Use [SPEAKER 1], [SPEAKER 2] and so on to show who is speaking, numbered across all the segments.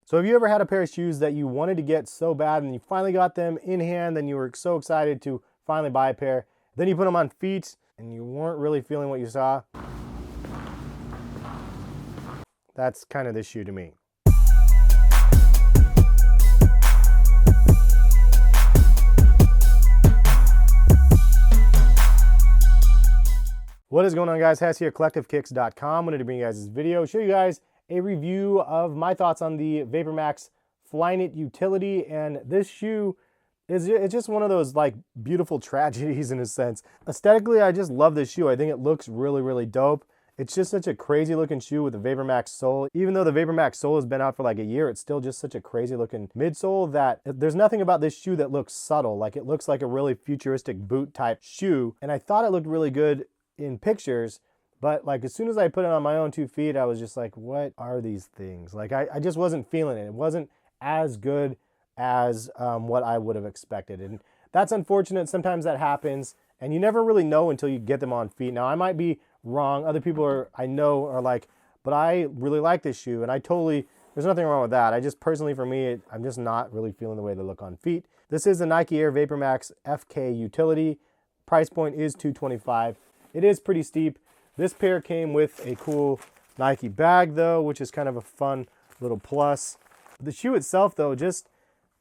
[SPEAKER 1] So have you ever had a pair of shoes that you wanted to get so bad and you finally got them in hand and you were so excited to finally buy a pair, then you put them on feet and you weren't really feeling what you saw? That's kind of this shoe to me. What is going on, guys? Hess here, CollectiveKicks.com. Wanted to bring you guys this video, show you guys a review of my thoughts on the Vapormax Flyknit utility. And this shoe is, it's just one of those like beautiful tragedies in a sense. Aesthetically, I just love this shoe. I think it looks really, really dope. It's just such a crazy looking shoe with a Vapormax sole. Even though the Vapormax sole has been out for like a year, it's still just such a crazy looking midsole that there's nothing about this shoe that looks subtle. Like, it looks like a really futuristic boot type shoe. And I thought it looked really good in pictures, but like as soon as I put it on my own 2 feet, I was just like, what are these things? Like, I just wasn't feeling it. It wasn't as good as what I would have expected. And that's unfortunate. Sometimes that happens and you never really know until you get them on feet. Now, I might be wrong. Other people I know are like, but I really like this shoe. And there's nothing wrong with that. I just personally, for me, I'm just not really feeling the way they look on feet. This is the Nike Air Vapormax FK utility. Price point is $225. It is pretty steep. This pair came with a cool Nike bag though, which is kind of a fun little plus. The shoe itself though just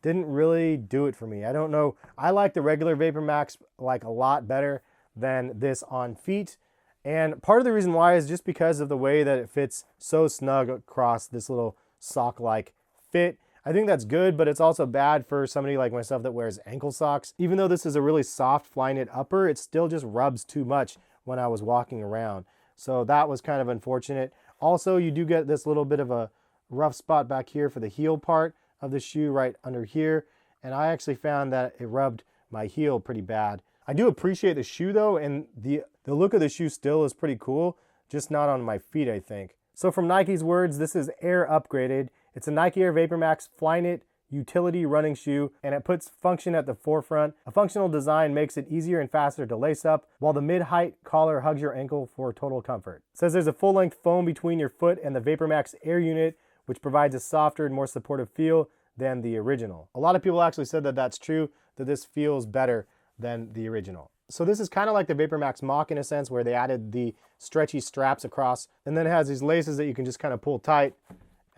[SPEAKER 1] didn't really do it for me. I don't know. I like the regular Vapormax like a lot better than this on feet. And part of the reason why is just because of the way that it fits so snug across this little sock-like fit. I think that's good, but it's also bad for somebody like myself that wears ankle socks. Even though this is a really soft Flyknit upper, it still just rubs too much when I was walking around. So that was kind of unfortunate. Also, you do get this little bit of a rough spot back here for the heel part of the shoe right under here. And I actually found that it rubbed my heel pretty bad. I do appreciate the shoe though, and the look of the shoe still is pretty cool, just not on my feet, I think. So from Nike's words, this is Air upgraded. It's a Nike Air Vapormax Flyknit utility running shoe, and it puts function at the forefront. A functional design makes it easier and faster to lace up, while the mid-height collar hugs your ankle for total comfort. It says there's a full-length foam between your foot and the Vapormax Air unit, which provides a softer and more supportive feel than the original. A lot of people actually said that that's true, that this feels better than the original. So this is kind of like the Vapormax Mock in a sense, where they added the stretchy straps across, and then it has these laces that you can just kind of pull tight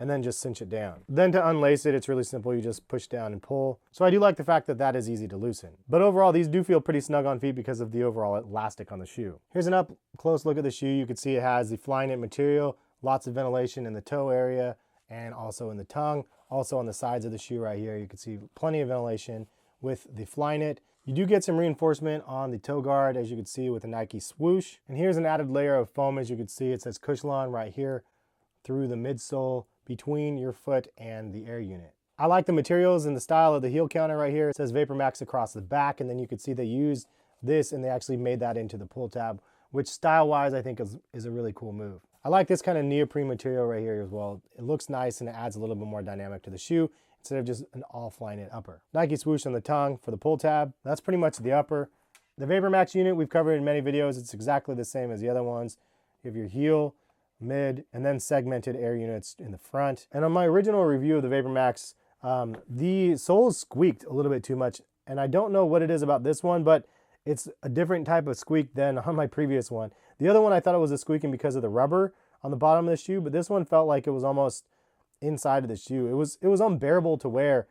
[SPEAKER 1] and then just cinch it down. Then to unlace it, it's really simple. You just push down and pull. So I do like the fact that that is easy to loosen. But overall, these do feel pretty snug on feet because of the overall elastic on the shoe. Here's an up close look at the shoe. You can see it has the Flyknit material, lots of ventilation in the toe area and also in the tongue. Also on the sides of the shoe right here, you can see plenty of ventilation with the Flyknit. You do get some reinforcement on the toe guard, as you can see with the Nike swoosh. And here's an added layer of foam. As you can see, it says Cushlon right here through the midsole between your foot and the Air unit. I like the materials and the style of the heel counter right here. It says Vapormax across the back, and then you can see they used this and they actually made that into the pull tab, which style-wise I think is a really cool move. I like this kind of neoprene material right here as well. It looks nice and it adds a little bit more dynamic to the shoe instead of just an all Flyknit upper. Nike swoosh on the tongue for the pull tab. That's pretty much the upper. The Vapormax unit we've covered in many videos. It's exactly the same as the other ones. You have your heel, mid, and then segmented Air units in the front. And on my original review of the Vapormax, the soles squeaked a little bit too much. And I don't know what it is about this one, but it's a different type of squeak than on my previous one. The other one, I thought it was a squeaking because of the rubber on the bottom of the shoe, but this one felt like it was almost inside of the shoe. It was unbearable to wear.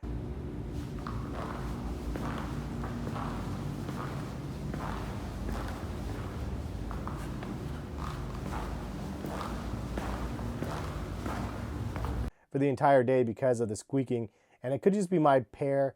[SPEAKER 1] For the entire day because of the squeaking, and it could just be my pair.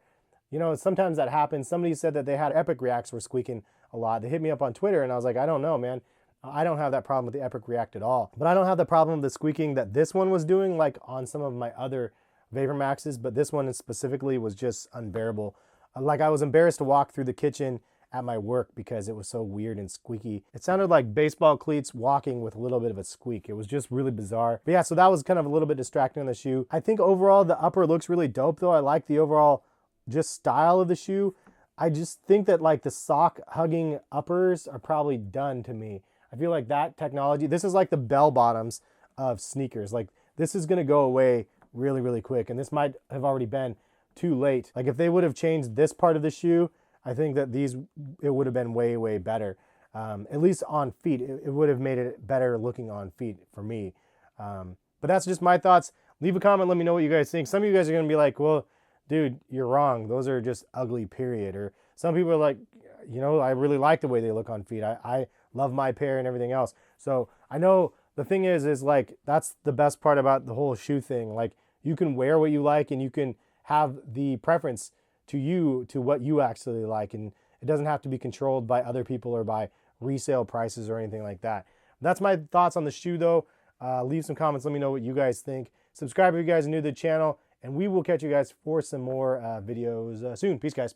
[SPEAKER 1] You know, sometimes that happens. Somebody said that they had Epic Reacts were squeaking a lot. They hit me up on Twitter and I was like, I don't know, man. I don't have that problem with the Epic React at all. But I don't have the problem with the squeaking that this one was doing, like on some of my other Vapormaxes, but this one specifically was just unbearable. Like, I was embarrassed to walk through the kitchen at my work because it was so weird and squeaky. It sounded like baseball cleats walking with a little bit of a squeak. It was just really bizarre. But yeah, so that was kind of a little bit distracting on the shoe. I think overall the upper looks really dope though. I like the overall just style of the shoe. I just think that like the sock hugging uppers are probably done to me. I feel like that technology, this is like the bell bottoms of sneakers. Like, this is gonna go away really, really quick. And this might have already been too late. Like if they would have changed this part of the shoe, I think that it would have been way, way better. At least on feet, it would have made it better looking on feet for me. But that's just my thoughts. Leave a comment, let me know what you guys think. Some of you guys are gonna be like, well, dude, you're wrong. Those are just ugly, period. Or some people are like, you know, I really like the way they look on feet. I love my pair and everything else. So I know the thing is like, that's the best part about the whole shoe thing. Like you can wear what you like and you can have the preference to what you actually like. And it doesn't have to be controlled by other people or by resale prices or anything like that. That's my thoughts on the shoe though. Leave some comments, let me know what you guys think. Subscribe if you guys are new to the channel, and we will catch you guys for some more videos soon. Peace, guys.